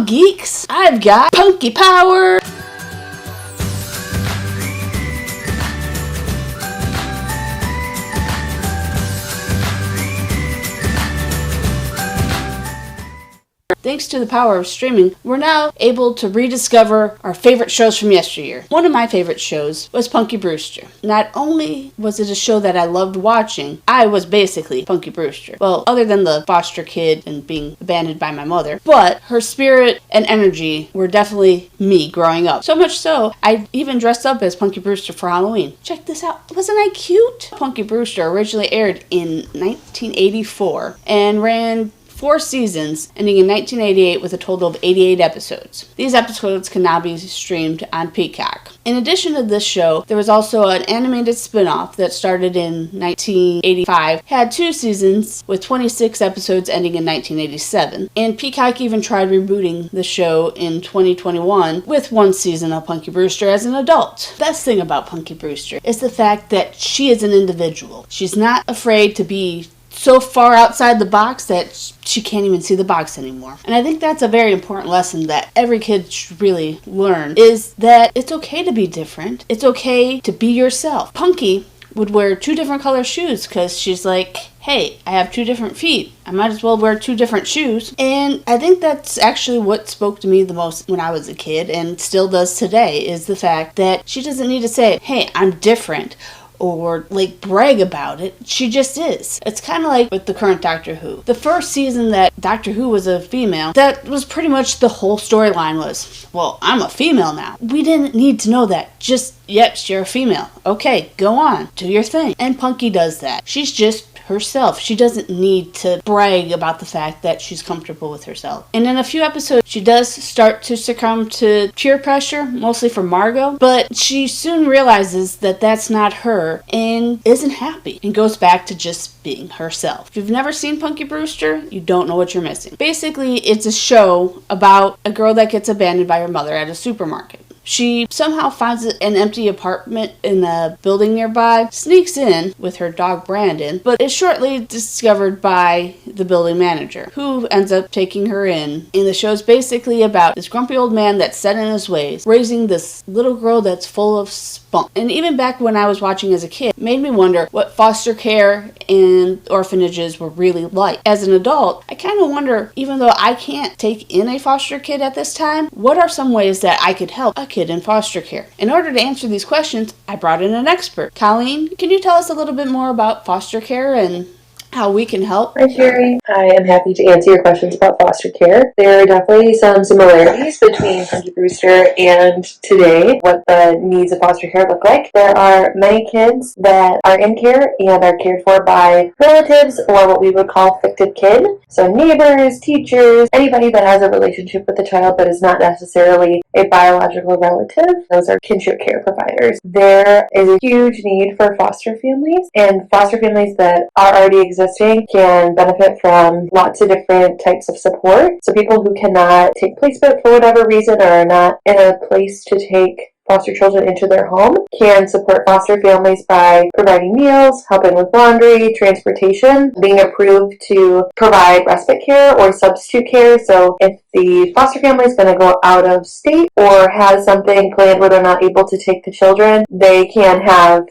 Well, geeks, I've got Punky Power! Thanks to the power of streaming, we're now able to rediscover our favorite shows from yesteryear. One of my favorite shows was Punky Brewster. Not only was it a show that I loved watching, I was basically Punky Brewster. Well, other than the foster kid and being abandoned by my mother, but her spirit and energy were definitely me growing up. So much so, I even dressed up as Punky Brewster for Halloween. Check this out. Wasn't I cute? Punky Brewster originally aired in 1984 and ran 4 seasons, ending in 1988 with a total of 88 episodes. These episodes can now be streamed on Peacock. In addition to this show, there was also an animated spin-off that started in 1985, had 2 seasons with 26 episodes ending in 1987, and Peacock even tried rebooting the show in 2021 with 1 season of Punky Brewster as an adult. The best thing about Punky Brewster is the fact that she is an individual. She's not afraid to be so far outside the box that she can't even see the box anymore. And I think that's a very important lesson that every kid should really learn, is that it's okay to be different. It's okay to be yourself. Punky would wear 2 different color shoes because she's like, hey, I have 2 different feet. I might as well wear 2 different shoes. And I think that's actually what spoke to me the most when I was a kid, and still does today, is the fact that she doesn't need to say, hey, I'm different, or like brag about it. She just is. It's kind of like with the current Doctor Who. The first season that Doctor Who was a female, that was pretty much the whole storyline was, well, I'm a female now. We didn't need to know that. Just, yep, you're a female. Okay, go on. Do your thing. And Punky does that. She's just herself. She doesn't need to brag about the fact that she's comfortable with herself. And in a few episodes, she does start to succumb to peer pressure, mostly from Margot, but she soon realizes that that's not her and isn't happy and goes back to just being herself. If you've never seen Punky Brewster, you don't know what you're missing. Basically, it's a show about a girl that gets abandoned by her mother at a supermarket. She somehow finds an empty apartment in a building nearby, sneaks in with her dog Brandon, but is shortly discovered by the building manager, who ends up taking her in. And the show's basically about this grumpy old man that's set in his ways, raising this little girl that's full of spunk. And even back when I was watching as a kid, it made me wonder what foster care and orphanages were really like. As an adult, I kind of wonder, even though I can't take in a foster kid at this time, what are some ways that I could help a kid in foster care? In order to answer these questions, I brought in an expert. Colleen, can you tell us a little bit more about foster care and how we can help? Hi, Sherry. I am happy to answer your questions about foster care. There are definitely some similarities between Punky Brewster and today, what the needs of foster care look like. There are many kids that are in care and are cared for by relatives, or what we would call fictive kin. So neighbors, teachers, anybody that has a relationship with the child but is not necessarily a biological relative. Those are kinship care providers. There is a huge need for foster families, and foster families that are already existing can benefit from lots of different types of support. So people who cannot take placement for whatever reason, or are not in a place to take foster children into their home, can support foster families by providing meals, helping with laundry, transportation, being approved to provide respite care or substitute care. So if the foster family is going to go out of state or has something planned where they're not able to take the children, they can have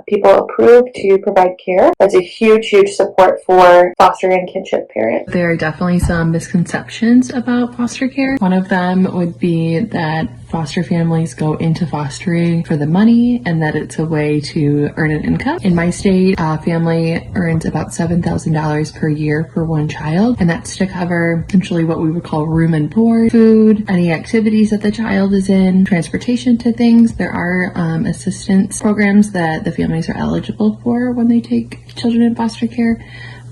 people approved to provide care. That's a huge, huge support for foster and kinship parents. There are definitely some misconceptions about foster care. One of them would be that foster families go into fostering for the money and that it's a way to earn an income. In my state, a family earns about $7,000 per year for one child, and that's to cover essentially what we would call room and board, food, any activities that the child is in, transportation to things. There are assistance programs that the families are eligible for when they take children in foster care,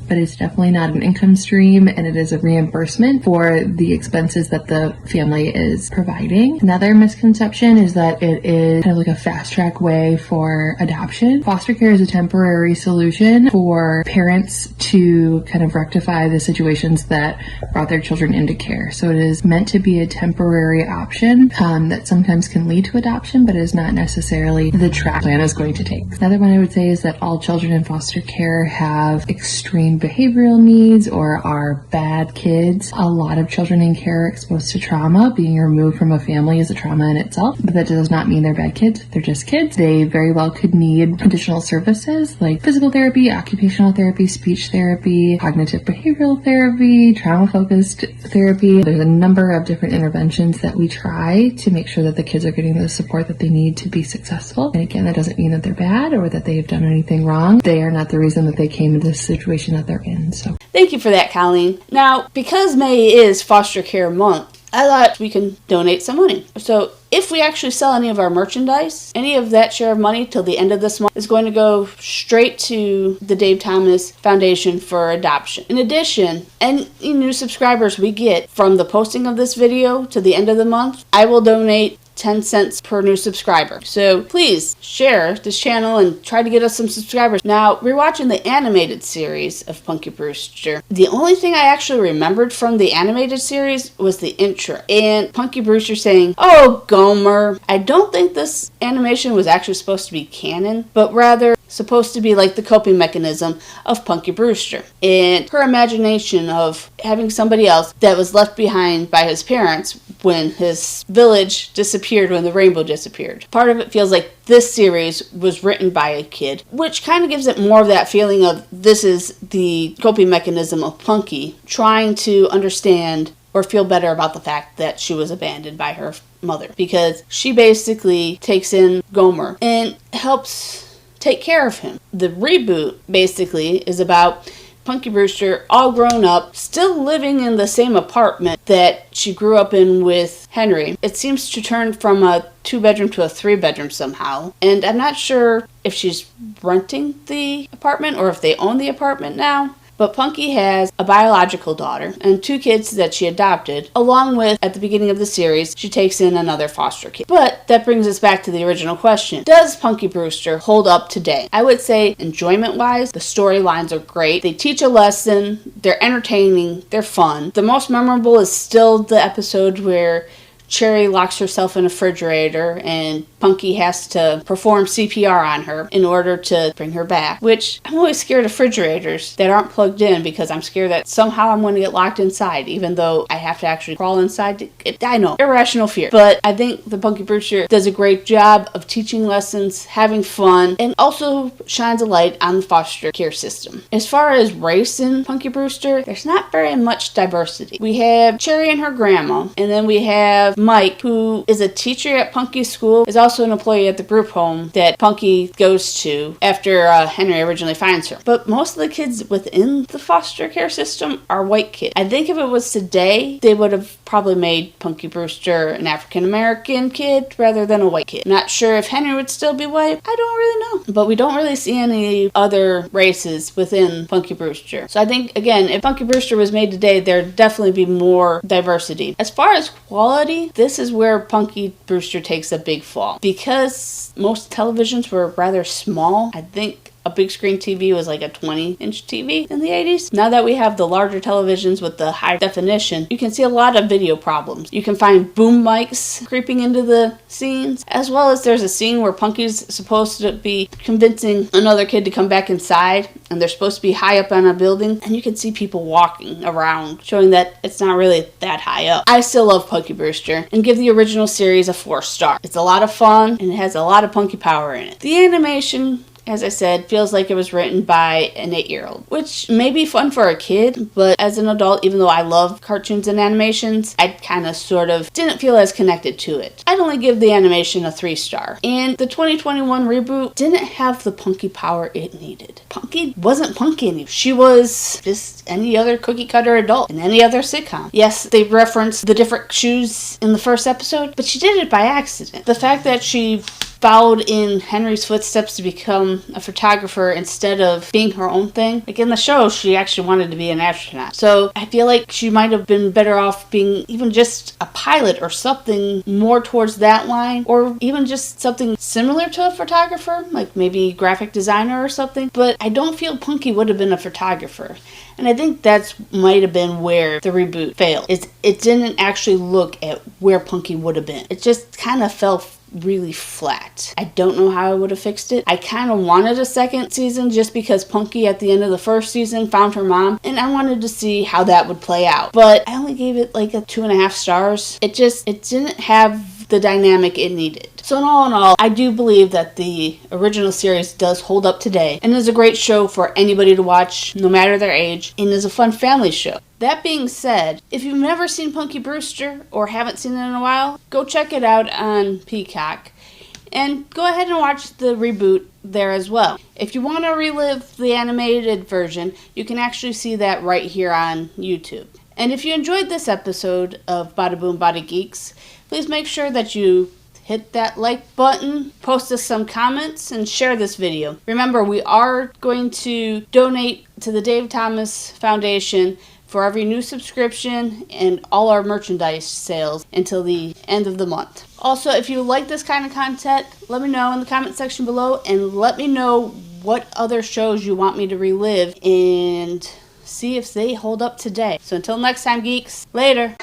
but it's definitely not an income stream, and it is a reimbursement for the expenses that the family is providing. Another misconception is that it is kind of like a fast track way for adoption. Foster care is a temporary solution for parents to kind of rectify the situations that brought their children into care. So it is meant to be a temporary option that sometimes can lead to adoption, but is not necessarily the track plan is going to take. Another one I would say is that all children in foster care have extreme learning behavioral needs or are bad kids. A lot of children in care are exposed to trauma. Being removed from a family is a trauma in itself, but that does not mean they're bad kids. They're just kids. They very well could need additional services like physical therapy, occupational therapy, speech therapy, cognitive behavioral therapy, trauma-focused therapy. There's a number of different interventions that we try to make sure that the kids are getting the support that they need to be successful. And again, that doesn't mean that they're bad or that they've done anything wrong. They are not the reason that they came into this situation that they're in. So thank you for that, Colleen. Now, because May is Foster Care Month, I thought we can donate some money. So if we actually sell any of our merchandise, any of that share of money till the end of this month is going to go straight to the Dave Thomas Foundation for Adoption. In addition, any new subscribers we get from the posting of this video to the end of the month, I will donate 10 cents per new subscriber. So please share this channel and try to get us some subscribers. Now, we're watching the animated series of Punky Brewster. The only thing I actually remembered from the animated series was the intro and Punky Brewster saying, "Oh, Gomer." I don't think this animation was actually supposed to be canon, but rather supposed to be like the coping mechanism of Punky Brewster and her imagination of having somebody else that was left behind by his parents when his village disappeared, when the rainbow disappeared. Part of it feels like this series was written by a kid, which kind of gives it more of that feeling of this is the coping mechanism of Punky trying to understand or feel better about the fact that she was abandoned by her mother, because she basically takes in Gomer and helps take care of him. The reboot basically is about Punky Brewster all grown up, still living in the same apartment that she grew up in with Henry. It seems to turn from a 2-bedroom to a 3-bedroom somehow, and I'm not sure if she's renting the apartment or if they own the apartment now. But Punky has a biological daughter and 2 kids that she adopted, along with, at the beginning of the series, she takes in another foster kid. But that brings us back to the original question. Does Punky Brewster hold up today? I would say, enjoyment-wise, the storylines are great. They teach a lesson, they're entertaining, they're fun. The most memorable is still the episode where Cherry locks herself in a refrigerator and Punky has to perform CPR on her in order to bring her back, which I'm always scared of refrigerators that aren't plugged in because I'm scared that somehow I'm going to get locked inside, even though I have to actually crawl inside. I know, irrational fear. But I think the Punky Brewster does a great job of teaching lessons, having fun, and also shines a light on the foster care system. As far as race in Punky Brewster, there's not very much diversity. We have Cherry and her grandma, and then we have Mike, who is a teacher at Punky's school, is also an employee at the group home that Punky goes to after Henry originally finds her. But most of the kids within the foster care system are white kids. I think if it was today, they would have probably made Punky Brewster an African American kid rather than a white kid. Not sure if Henry would still be white. I don't really know. But we don't really see any other races within Punky Brewster. So I think, again, if Punky Brewster was made today, there'd definitely be more diversity. As far as quality, this is where Punky Brewster takes a big fall. Because most televisions were rather small, I think a big screen TV was like a 20-inch TV in the 80s. Now that we have the larger televisions with the high definition, you can see a lot of video problems. You can find boom mics creeping into the scenes, as well as there's a scene where Punky's supposed to be convincing another kid to come back inside, and they're supposed to be high up on a building, and you can see people walking around, showing that it's not really that high up. I still love Punky Brewster, and give the original series a 4-star. It's a lot of fun, and it has a lot of Punky Power in it. The animation, as I said, feels like it was written by an 8-year-old, which may be fun for a kid, but as an adult, even though I love cartoons and animations, I kind of sort of didn't feel as connected to it. I'd only give the animation a 3-star. And the 2021 reboot didn't have the Punky Power it needed. Punky wasn't Punky anymore. She was just any other cookie-cutter adult in any other sitcom. Yes, they referenced the different shoes in the first episode, but she did it by accident. The fact that she followed in Henry's footsteps to become a photographer instead of being her own thing. Like in the show, she actually wanted to be an astronaut. So I feel like she might have been better off being even just a pilot or something more towards that line, or even just something similar to a photographer, like maybe graphic designer or something. But I don't feel Punky would have been a photographer. And I think that's might have been where the reboot failed. It didn't actually look at where Punky would have been. It just kind of fell really flat. I don't know how I would have fixed it. I kind of wanted a second season just because Punky at the end of the first season found her mom, and I wanted to see how that would play out. But I only gave it like a 2.5 stars. It didn't have the dynamic it needed. So in all, I do believe that the original series does hold up today and is a great show for anybody to watch, no matter their age, and is a fun family show. That being said, if you've never seen Punky Brewster or haven't seen it in a while, go check it out on Peacock and go ahead and watch the reboot there as well. If you want to relive the animated version, you can actually see that right here on YouTube. And if you enjoyed this episode of Bada Boom Bada Geeks, please make sure that you hit that like button, post us some comments, and share this video. Remember, we are going to donate to the Dave Thomas Foundation for every new subscription and all our merchandise sales until the end of the month. Also, if you like this kind of content, let me know in the comment section below, and let me know what other shows you want me to relive and see if they hold up today. So until next time, geeks, later.